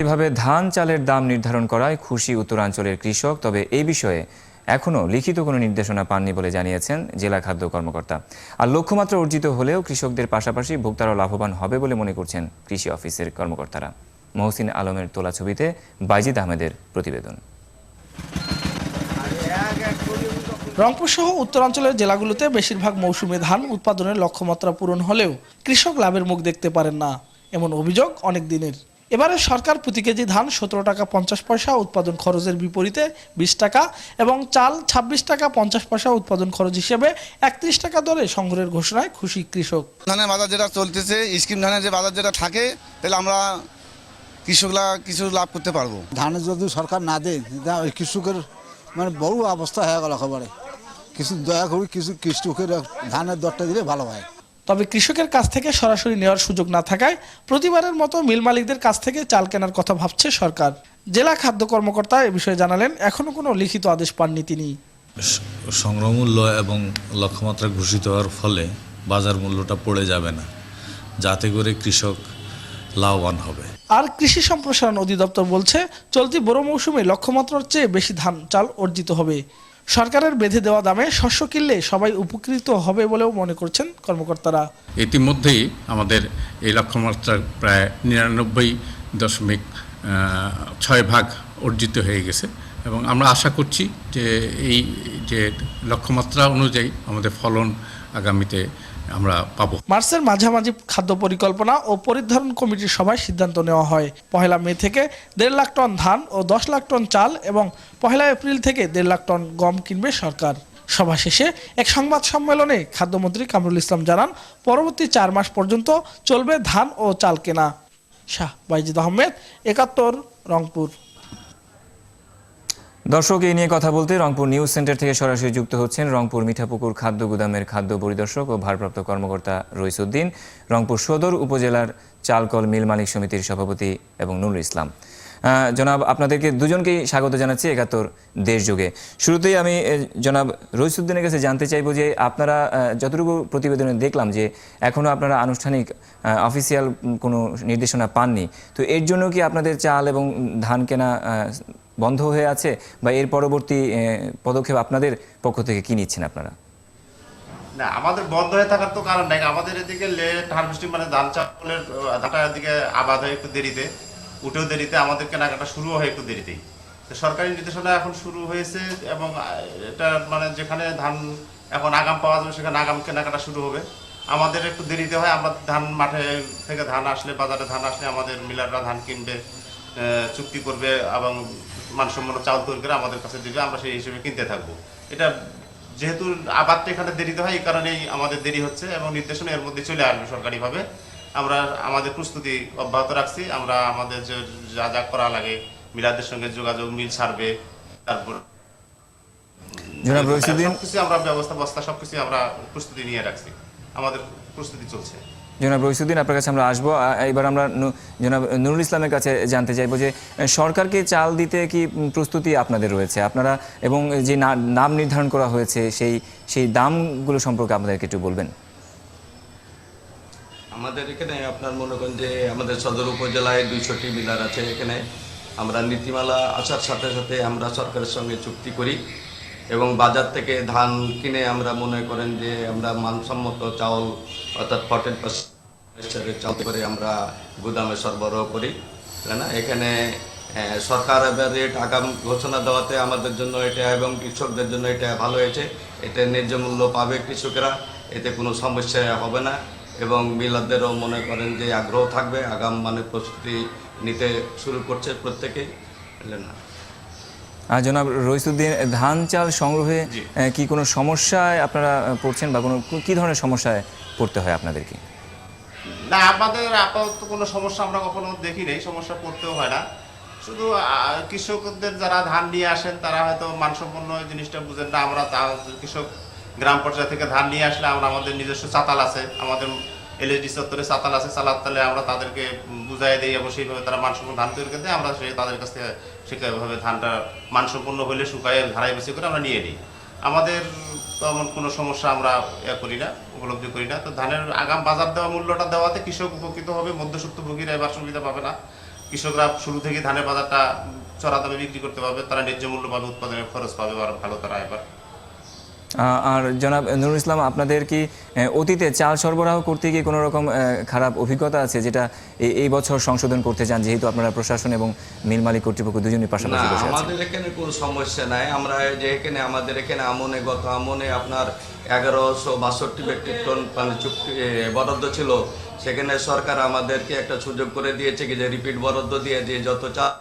এভাবে ধান চালের দাম নির্ধারণ করায় খুশি উত্তরাঞ্চলের কৃষক, তবে এই বিষয়ে এখনও লিখিত কোনো নির্দেশনা পাননি বলে জানিয়েছেন জেলা খাদ্য কর্মকর্তা। আর লক্ষ্যমাত্রা অর্জিত হলেও কৃষকদের পাশাপাশি ভোক্তারাও লাভবান হবে বলে মনে করছেন কৃষি অফিসের কর্মকর্তারা। মহসিন আলমের তোলা ছবিতে বাইজিদ আহমেদের প্রতিবেদন। রংপুর সহ উত্তরাঞ্চলের জেলাগুলোতে বেশিরভাগ মৌসুমী ধান উৎপাদনের লক্ষ্যমাত্রা পূরণ হলেও কৃষক লাভের মুখ দেখতে পারেন না, এমন অভিযোগ অনেক দিনের। এবারে সরকার প্রতি কেজি ধান 17 টাকা 50 পয়সা উৎপাদন খরচের বিপরীতে 20 টাকা এবং চাল 26 টাকা 50 পয়সা উৎপাদন খরচ হিসেবে 31 টাকা দরে সংগ্রহের ঘোষণায় খুশি কৃষক। ধানের বাজার যেটা চলতেছে, স্কিম ধানের যে বাজার যেটা থাকে, তাহলে আমরা কৃষকরা কিছু লাভ করতে পারবো। ধানের যদি সরকার না দেয়, কৃষকের মানে বড় অবস্থা হয়ে গেল একেবারে। কিছু দয়া করে কিছু কৃষকের ধানের দরটা দিলে ভালো হয়। তবে কৃষকের কাছ থেকে সরাসরি নেওয়ার সুযোগ না থাকায় প্রতিবারের মতো মিল মালিকদের কাছ থেকে চাল কেনার কথা ভাবছে সরকার। জেলা খাদ্য কর্মকর্তা এ বিষয়ে জানালেন, এখনো কোনো লিখিত আদেশ পাননি তিনি। সংগ্রহ মূল্য এবং লক্ষ্যমাত্রা ঘোষিত হওয়ার ফলে বাজার মূল্যটা পড়ে যাবে না, যাতে করে কৃষক লাভবান হবে। আর কৃষি সম্প্রসারণ অধিদপ্তর বলছে, চলতি বড় মৌসুমে লক্ষ্যমাত্রার চেয়ে বেশি ধান চাল অর্জিত হবে। সরকারের বেঁধে দেওয়া দামে শস্য কিনলে সবাই উপকৃত হবে বলেও মনে করছেন কর্মকর্তারা। ইতিমধ্যেই আমাদের এই লক্ষ্যমাত্রার প্রায় 99.6% অর্জিত হয়ে গেছে এবং আমরা আশা করছি যে এই যে লক্ষ্যমাত্রা অনুযায়ী আমাদের ফলন আগামীতে আমরা পাবো। মার্চের মাঝামাঝি খাদ্য পরিকল্পনা ও পরিধারণ কমিটির সভায় সিদ্ধান্ত নেওয়া হয় 1 মে থেকে 1.5 লাখ টন ধান ও 10 লাখ টন চাল এবং 1 এপ্রিল থেকে 1.5 লাখ টন গম কিনবে সরকার। সভা শেষে এক সংবাদ সম্মেলনে খাদ্যমন্ত্রী কামরুল ইসলাম জানান, পরবর্তী 4 মাস পর্যন্ত চলবে ধান ও চাল কেনা। শাহ বাইজিদ আহমেদ, 71, রংপুর। দর্শক, এই নিয়ে কথা বলতে রংপুর নিউজ সেন্টার থেকে সরাসরি যুক্ত হচ্ছেন রংপুর মিঠাপুকুর খাদ্য গুদামের খাদ্য পরিদর্শক ও ভারপ্রাপ্ত কর্মকর্তা রইসুদ্দিন, রংপুর সদর উপজেলার চালকল মিল মালিক সমিতির সভাপতি এবং নুরুল ইসলাম। জনাব, আপনাদেরকে দুজনকেই স্বাগত জানাচ্ছি 71 দেশযোগে। শুরুতেই আমি জনাব রইসুদ্দিনের কাছে জানতে চাইবো যে আপনারা যতটুকু প্রতিবেদনে দেখলাম যে এখনও আপনারা আনুষ্ঠানিক অফিসিয়াল কোনো নির্দেশনা পাননি, তো এর জন্য কি আপনাদের চাল এবং ধান কেনা বন্ধ হয়ে আছে, বা এর পরবর্তী পদক্ষেপ আপনাদের পক্ষ থেকে কি নিচ্ছেন আপনারা? না, আমাদের বন্ধ হয়ে থাকার তো কারণ নাই। আমাদের এদিকে লেট হারভেস্টিং, মানে ধান চালের ধানটার দিকে আবাদ হয় একটু দেরিতে, উঠেও দেরিতে, আমাদের কেনাকাটা শুরু হয় একটু দেরিতেই। তো সরকারি নির্দেশনা এখন শুরু হয়েছে এবং এটা মানে যেখানে ধান এখন আগাম পাওয়া যাবে সেখানে আগাম কেনাকাটা শুরু হবে। আমাদের একটু দেরিতে হয়। আমরা ধান মাঠে থেকে ধান আসলে, বাজারে ধান আসলে আমাদের মিলাররা ধান কিনবে, চুক্তি করবে এবং মানসম্পন্ন চাউল তৈরি করে আমাদের কাছে দিবে, আমরা সেই হিসেবে কিনতে থাকবো। এটা যেহেতু আবাদটা এখানে দেরিতে হয়, এই কারণেই আমাদের দেরি হচ্ছে এবং নির্দেশনা এর মধ্যে চলে আসবে সরকারিভাবে। আমরা আমাদের প্রস্তুতি অব্যাহত রাখছি। আমরা আমাদের যে যা যা করা লাগে, মিলাদের সঙ্গে যোগাযোগ, মিল ছাড়বে, তারপর সবকিছু আমরা ব্যবস্থা সবকিছু আমরা প্রস্তুতি নিয়ে রাখছি, আমাদের প্রস্তুতি চলছে। জনাব রইসুদ্দিন, আপনার কাছে আমরা আসবো। এবার আমরা জনাব নুরুল ইসলামের কাছে জানতে চাইবো যে সরকারকে চাল দিতে কি প্রস্তুতি আপনাদের রয়েছে, আপনারা এবং যে নাম নির্ধারণ করা হয়েছে সেই দামগুলো সম্পর্কে আপনাদেরকে একটু বলবেন? আমাদের এখানে আপনার মনে করেন যে আমাদের সদর উপজেলায় 200টি মিলার আছে। এখানে আমরা নীতিমালা আসার সাথে সাথে আমরা সরকারের সঙ্গে চুক্তি করি এবং বাজার থেকে ধান কিনে আমরা মনে করেন যে আমরা মানসম্মত চাউল অর্থাৎ 40% চাউল করে আমরা গুদামে সরবরাহ করি, তাই না? এখানে সরকার এবার রেট আগাম ঘোষণা দেওয়াতে আমাদের জন্য এটা এবং কৃষকদের জন্য এটা ভালো হয়েছে। এটা ন্যায্য মূল্য পাবে কৃষকরা, এতে কোনো সমস্যা হবে না এবং মিলারদেরও মনে করেন যে আগ্রহ থাকবে, আগাম মানে প্রস্তুতি নিতে শুরু করছে প্রত্যেকেই, বুঝলেন না? আর জনাব রইসুদ্দিন, ধান চাল সংগ্রহে কি কোনো সমস্যায় আপনারা পড়ছেন, বা কি ধরনের সমস্যায় পড়তে হয় আপনাদেরকে? না, আমাদের আপাতত কোনো সমস্যা আমরা কখনো দেখি নাই, সমস্যা পড়তেও হয় না। শুধু কৃষকদের যারা ধান নিয়ে আসেন তারা হয়তো মানসম্পন্ন জিনিসটা বুঝেন না। আমরা কৃষক গ্রাম পর্যায় থেকে ধান নিয়ে আসলে আমাদের নিজস্ব চাতাল আছে, আমাদের এলএসডি চত্বরে চাতাল আছে, চালার তালে আমরা তাদেরকে বুঝাই দিই এবং সেইভাবে তারা মানসম্পন্ন ধান তৈরি করতে আমরা তাদের কাছ থেকে সেভাবে ধানটা মানসম্পন্ন হলে শুকায় ধারাই বেশি করে আমরা নিয়ে নিই। আমাদের তেমন কোনো সমস্যা আমরা করি না, উপলব্ধি করি না। তো ধানের আগাম বাজার দেওয়া মূল্যটা দেওয়াতে কৃষক উপকৃত হবে, মধ্যস্বত্বভোগীরা এবার সুবিধা পাবে না। কৃষকরা শুরু থেকে ধানের বাজারটা চড়া দামে বিক্রি করতে পারবে, তারা ন্যায্য মূল্য পাবে, উৎপাদনের খরচ পাবে, আর ভালো তারা এবার। আর জনাব নুরুল ইসলাম, আপনাদের কি অতীতে চাল সরবরাহ করতে গিয়ে কোনো রকম খারাপ অভিজ্ঞতা আছে, যেটা এই বছর সংশোধন করতে চান, যেহেতু আপনারা প্রশাসন এবং মিল মালিক কর্তৃপক্ষ দুজনই না, পাশাপাশি বসে আছেন? আমাদের এখানে কোনো সমস্যা নাই। আমরা যে এখানে আমাদের এখানে গত আমনে আপনার 1162 মেট্রিক টন মানে চুক্তি বরাদ্দ ছিল, সেখানে সরকার আমাদেরকে একটা সুযোগ করে দিয়েছে কি যে রিপিট বরাদ্দ দিয়ে যে যত চাল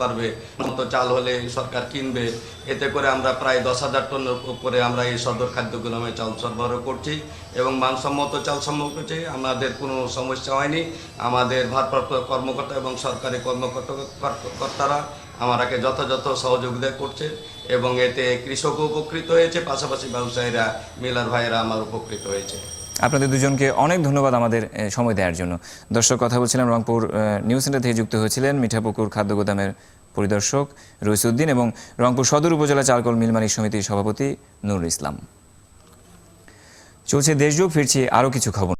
পারবে মতো চাল হলে সরকার কিনবে। এতে করে আমরা প্রায় 10,000 টনের উপরে আমরা এই সদর খাদ্য গোদামে চাল সরবরাহ করছি এবং মানসম্মত চাল সম্ভব করছি। আমাদের কোনো সমস্যা হয়নি। আমাদের ভারপ্রাপ্ত কর্মকর্তা এবং সরকারি কর্মকর্তারা আমাকে যথাযথ সহযোগিতা করছে এবং এতে কৃষকও উপকৃত হয়েছে, পাশাপাশি ব্যবসায়ীরা, মিলার ভাইয়েরা আমার উপকৃত হয়েছে। আপনাদের দুজনকে অনেক ধন্যবাদ আমাদের সময় দেওয়ার জন্য। দর্শক, কথা বলছিলাম রংপুর নিউজ সেন্টার থেকে যুক্ত হয়েছিলেন মিঠাপুকুর খাদ্য গোদামের পরিদর্শক রইসুদ্দিন এবং রংপুর সদর উপজেলা চালকল মিল মালিক সমিতির সভাপতি নুরুল ইসলাম। চলছে দেশযোগ, ফিরছি আরও কিছু খবর।